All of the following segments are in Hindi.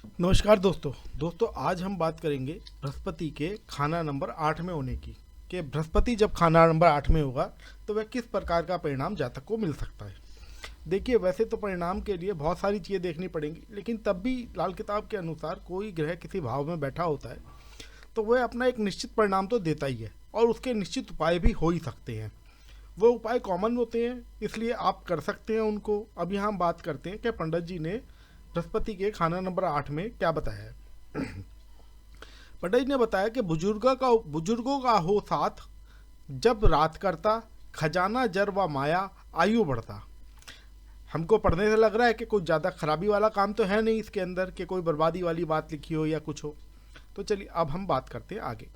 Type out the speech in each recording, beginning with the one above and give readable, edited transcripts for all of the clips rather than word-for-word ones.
नमस्कार दोस्तों आज हम बात करेंगे बृहस्पति के खाना नंबर 8 में होने की। कि बृहस्पति जब खाना नंबर 8 में होगा तो वह किस प्रकार का परिणाम जातक को मिल सकता है। देखिए, वैसे तो परिणाम के लिए बहुत सारी चीज़ें देखनी पड़ेंगी, लेकिन तब भी लाल किताब के अनुसार कोई ग्रह किसी भाव में बैठा होता है तो वह अपना एक निश्चित परिणाम तो देता ही है, और उसके निश्चित उपाय भी हो ही सकते हैं। वो उपाय कॉमन होते हैं, इसलिए आप कर सकते हैं उनको। अब यहाँ हम बात करते हैं कि पंडित जी ने बृहस्पति के खाना नंबर 8 में क्या बताया है। पंडित जी ने बताया कि बुजुर्गों का हो साथ, जब रात करता, खजाना जर व माया आयु बढ़ता। हमको पढ़ने से लग रहा है कि कुछ ज़्यादा खराबी वाला काम तो है नहीं इसके अंदर, कि कोई बर्बादी वाली बात लिखी हो या कुछ हो। तो चलिए अब हम बात करते हैं आगे।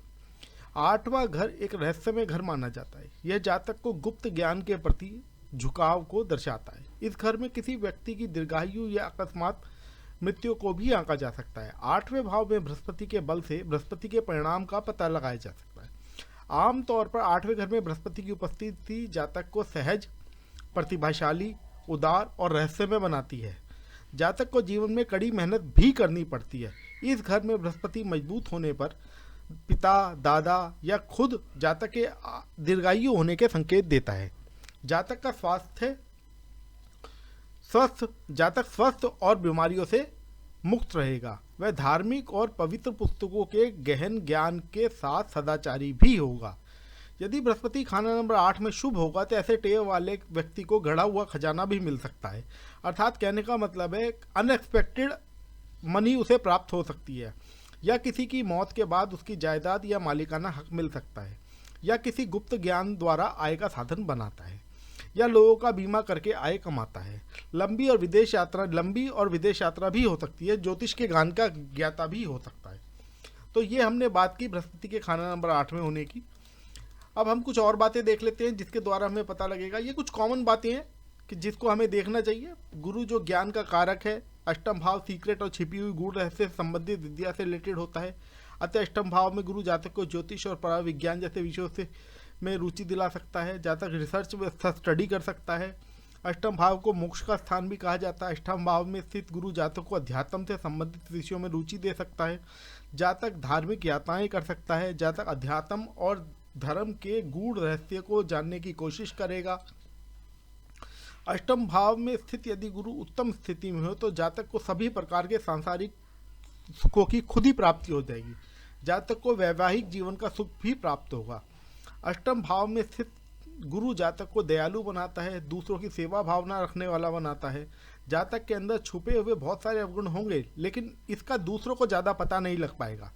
8वां घर एक रहस्यमय घर माना जाता है। यह जातक को गुप्त ज्ञान के प्रति झुकाव को दर्शाता है। इस घर में किसी व्यक्ति की दीर्घायु या अकस्मात मृत्यु को भी आंका जा सकता है। 8वें भाव में बृहस्पति के बल से बृहस्पति के परिणाम का पता लगाया जा सकता है। आमतौर पर 8वें घर में बृहस्पति की उपस्थिति जातक को सहज, प्रतिभाशाली, उदार और रहस्यमय बनाती है। जातक को जीवन में कड़ी मेहनत भी करनी पड़ती है। इस घर में बृहस्पति मजबूत होने पर पिता, दादा या खुद जातक के दीर्घायु होने के संकेत देता है। जातक का जातक स्वस्थ और बीमारियों से मुक्त रहेगा। वह धार्मिक और पवित्र पुस्तकों के गहन ज्ञान के साथ सदाचारी भी होगा। यदि बृहस्पति खाना नंबर 8 में शुभ होगा तो ऐसे टेव वाले व्यक्ति को गढ़ा हुआ खजाना भी मिल सकता है। अर्थात कहने का मतलब है अनएक्सपेक्टेड मनी उसे प्राप्त हो सकती है, या किसी की मौत के बाद उसकी जायदाद या मालिकाना हक मिल सकता है, या किसी गुप्त ज्ञान द्वारा आय का साधन बनाता है, या लोगों का बीमा करके आय कमाता है। लंबी और विदेश यात्रा भी हो सकती है। ज्योतिष के ज्ञान का ज्ञाता भी हो सकता है। तो ये हमने बात की बृहस्पति के खाना नंबर 8 में होने की। अब हम कुछ और बातें देख लेते हैं जिसके द्वारा हमें पता लगेगा। ये कुछ कॉमन बातें हैं कि जिसको हमें देखना चाहिए। गुरु जो ज्ञान का कारक है, अष्टम भाव सीक्रेट और छिपी हुई गूढ़ रहस्य से संबंधित विद्या से रिलेटेड होता है। अतः अष्टम भाव में गुरु जातक को ज्योतिष और पराविज्ञान जैसे विषयों से में रुचि दिला सकता है। जातक रिसर्च में स्टडी कर सकता है। अष्टम भाव को मोक्ष का स्थान भी कहा जाता है। अष्टम भाव में स्थित गुरु जातक को अध्यात्म से संबंधित विषयों में रुचि दे सकता है। जातक धार्मिक यात्राएं कर सकता है। जातक अध्यात्म और धर्म के गूढ़ रहस्य को जानने की कोशिश करेगा। अष्टम भाव में स्थित यदि गुरु उत्तम स्थिति में हो तो जातक को सभी प्रकार के सांसारिक सुखों की खुद ही प्राप्ति हो जाएगी। जातक को वैवाहिक जीवन का सुख भी प्राप्त होगा। अष्टम भाव में स्थित गुरु जातक को दयालु बनाता है, दूसरों की सेवा भावना रखने वाला बनाता है। जातक के अंदर छुपे हुए बहुत सारे अवगुण होंगे, लेकिन इसका दूसरों को ज़्यादा पता नहीं लग पाएगा।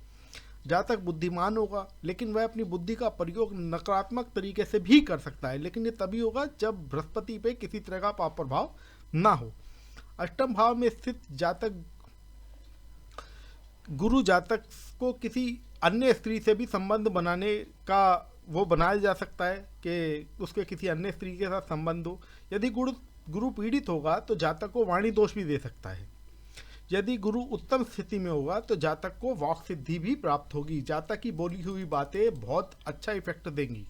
जातक बुद्धिमान होगा, लेकिन वह अपनी बुद्धि का प्रयोग नकारात्मक तरीके से भी कर सकता है, लेकिन ये तभी होगा जब बृहस्पति पे किसी तरह का पाप प्रभाव ना हो। अष्टम भाव में स्थित जातक गुरु जातक को किसी अन्य स्त्री से भी संबंध बनाने का वो बनाया जा सकता है कि उसके किसी अन्य स्त्री के साथ संबंध हो। यदि गुरु पीड़ित होगा तो जातक को वाणी दोष भी दे सकता है। यदि गुरु उत्तम स्थिति में होगा तो जातक को वाक सिद्धि भी प्राप्त होगी। जातक की बोली हुई बातें बहुत अच्छा इफेक्ट देंगी।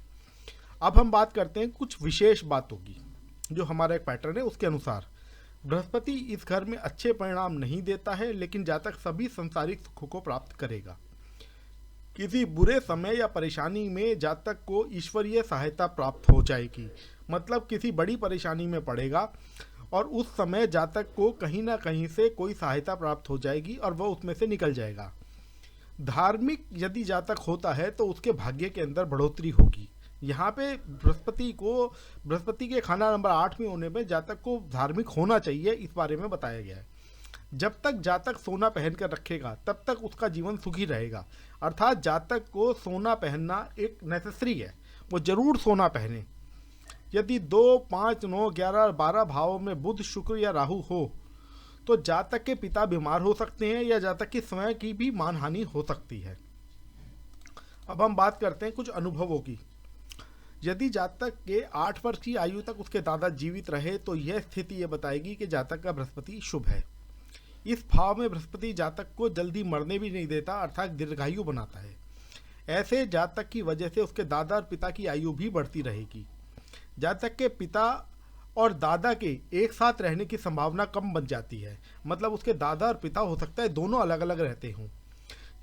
अब हम बात करते हैं कुछ विशेष बातों की जो हमारा एक पैटर्न है उसके अनुसार। बृहस्पति इस घर में अच्छे परिणाम नहीं देता है, लेकिन जातक सभी संसारिक सुखों को प्राप्त करेगा। किसी बुरे समय या परेशानी में जातक को ईश्वरीय सहायता प्राप्त हो जाएगी। मतलब किसी बड़ी परेशानी में पड़ेगा और उस समय जातक को कहीं ना कहीं से कोई सहायता प्राप्त हो जाएगी और वह उसमें से निकल जाएगा। धार्मिक यदि जातक होता है तो उसके भाग्य के अंदर बढ़ोतरी होगी। यहाँ पे बृहस्पति के खाना नंबर 8 में होने में जातक को धार्मिक होना चाहिए, इस बारे में बताया गया है। जब तक जातक सोना पहनकर रखेगा तब तक उसका जीवन सुखी रहेगा। अर्थात जातक को सोना पहनना एक नेसेसरी है, वो जरूर सोना पहने। यदि 2, 5, 9, 11, 12 भावों में बुध, शुक्र या राहु हो तो जातक के पिता बीमार हो सकते हैं या जातक की स्वयं की भी मानहानि हो सकती है। अब हम बात करते हैं कुछ अनुभवों की। यदि जातक के 8 वर्ष की आयु तक उसके दादा जीवित रहे तो यह स्थिति यह बताएगी कि जातक का बृहस्पति शुभ है। इस भाव में बृहस्पति जातक को जल्दी मरने भी नहीं देता, अर्थात दीर्घायु बनाता है। ऐसे जातक की वजह से उसके दादा और पिता की आयु भी बढ़ती रहेगी। जातक के पिता और दादा के एक साथ रहने की संभावना कम बन जाती है। मतलब उसके दादा और पिता हो सकता है दोनों अलग अलग रहते हों।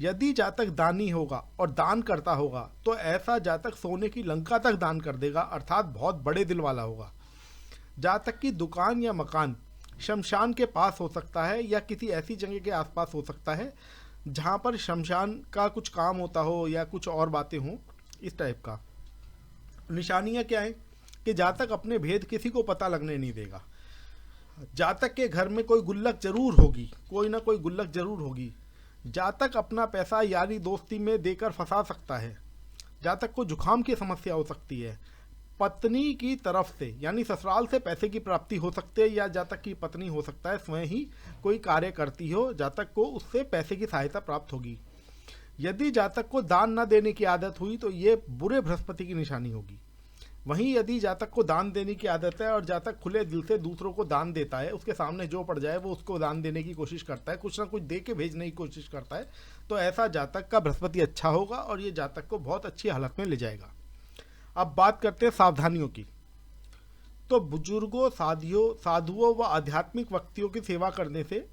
यदि जातक दानी होगा और दान करता होगा तो ऐसा जातक सोने की लंका तक दान कर देगा, अर्थात बहुत बड़े दिल वाला होगा। जातक की दुकान या मकान शमशान के पास हो सकता है या किसी ऐसी जगह के आसपास हो सकता है जहाँ पर शमशान का कुछ काम होता हो या कुछ और बातें हों, इस टाइप का। निशानियाँ क्या हैं कि जातक अपने भेद किसी को पता लगने नहीं देगा। जातक के घर में कोई गुल्लक जरूर होगी, कोई ना कोई गुल्लक जरूर होगी। जातक अपना पैसा यारी दोस्ती में देकर फंसा सकता है। जातक को जुखाम की समस्या हो सकती है। पत्नी की तरफ से यानी ससुराल से पैसे की प्राप्ति हो सकती है, या जातक की पत्नी हो सकता है स्वयं ही कोई कार्य करती हो, जातक को उससे पैसे की सहायता प्राप्त होगी। यदि जातक को दान न देने की आदत हुई तो ये बुरे बृहस्पति की निशानी होगी। वहीं यदि जातक को दान देने की आदत है और जातक खुले दिल से दूसरों को दान देता है, उसके सामने जो पड़ जाए वो उसको दान देने की कोशिश करता है, कुछ ना कुछ दे के भेजने की कोशिश करता है, तो ऐसा जातक का बृहस्पति अच्छा होगा और ये जातक को बहुत अच्छी हालत में ले जाएगा। अब बात करते हैं सावधानियों की। तो बुजुर्गों, साधुओं व आध्यात्मिक व्यक्तियों की सेवा करने से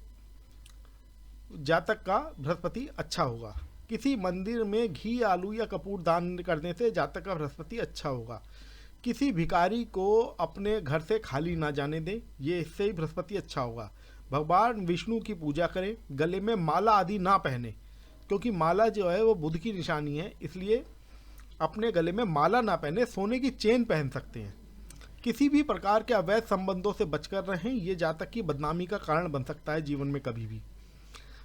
जातक का बृहस्पति अच्छा होगा। किसी मंदिर में घी, आलू या कपूर दान करने से जातक का बृहस्पति अच्छा होगा। किसी भिखारी को अपने घर से खाली ना जाने दें, ये इससे ही बृहस्पति अच्छा होगा। भगवान विष्णु की पूजा करें। गले में माला आदि ना पहने, क्योंकि माला जो है वो बुध की निशानी है, इसलिए अपने गले में माला ना पहने, सोने की चेन पहन सकते हैं। किसी भी प्रकार के अवैध संबंधों से बचकर रहें, ये जातक की बदनामी का कारण बन सकता है जीवन में कभी भी।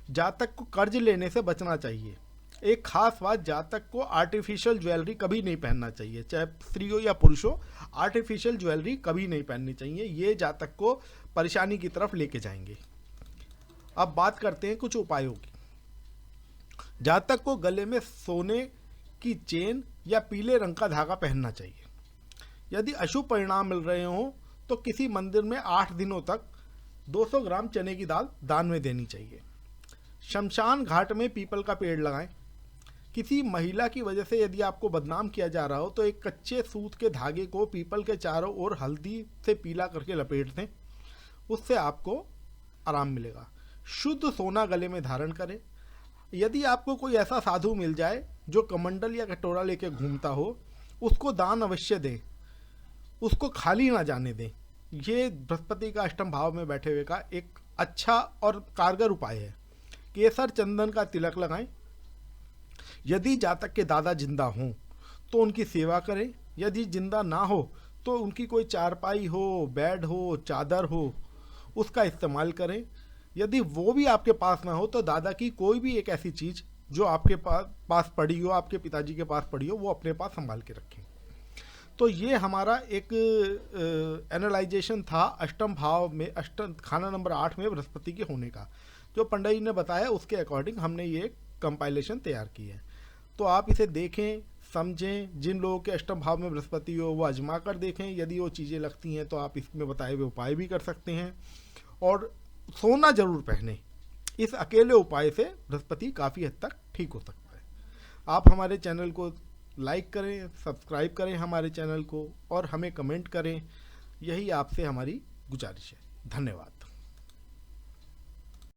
जातक को कर्ज लेने से बचना चाहिए। एक खास बात, जातक को आर्टिफिशियल ज्वेलरी कभी नहीं पहनना चाहिए, चाहे स्त्री हो या पुरुष हो। आर्टिफिशियल ज्वेलरी कभी नहीं पहननी चाहिए, ये जातक को परेशानी की तरफ लेके जाएंगे। अब बात करते हैं कुछ उपायों की। जातक को गले में सोने की चेन या पीले रंग का धागा पहनना चाहिए। यदि अशुभ परिणाम मिल रहे हों तो किसी मंदिर में 8 दिनों तक 200 ग्राम चने की दाल दान में देनी चाहिए। शमशान घाट में पीपल का पेड़ लगाएं। किसी महिला की वजह से यदि आपको बदनाम किया जा रहा हो तो एक कच्चे सूत के धागे को पीपल के चारों ओर हल्दी से पीला करके लपेट दें, उससे आपको आराम मिलेगा। शुद्ध सोना गले में धारण करें। यदि आपको कोई ऐसा साधु मिल जाए जो कमंडल या कटोरा लेके घूमता हो, उसको दान अवश्य दें, उसको खाली ना जाने दें। ये बृहस्पति का अष्टम भाव में बैठे हुए का एक अच्छा और कारगर उपाय है। केसर चंदन का तिलक लगाएं। यदि जातक के दादा जिंदा हों तो उनकी सेवा करें। यदि जिंदा ना हो तो उनकी कोई चारपाई हो, बेड हो, चादर हो, उसका इस्तेमाल करें। यदि वो भी आपके पास ना हो तो दादा की कोई भी एक ऐसी चीज़ जो आपके पास पड़ी हो, आपके पिताजी के पास पड़ी हो, वो अपने पास संभाल के रखें। तो ये हमारा एक एनालाइजेशन था अष्टम भाव में, अष्टम खाना नंबर 8 में बृहस्पति के होने का। जो पंडित जी ने बताया उसके अकॉर्डिंग हमने ये कंपाइलेशन तैयार की है। तो आप इसे देखें, समझें। जिन लोगों के अष्टम भाव में बृहस्पति हो वो आजमा कर देखें। यदि वो चीज़ें लगती हैं तो आप इसमें बताए हुए उपाय भी कर सकते हैं। और सोना जरूर पहने। इस अकेले उपाय से बृहस्पति काफ़ी हद तक ठीक हो सकता है। आप हमारे चैनल को लाइक करें, सब्सक्राइब करें हमारे चैनल को, और हमें कमेंट करें। यही आपसे हमारी गुजारिश है। धन्यवाद।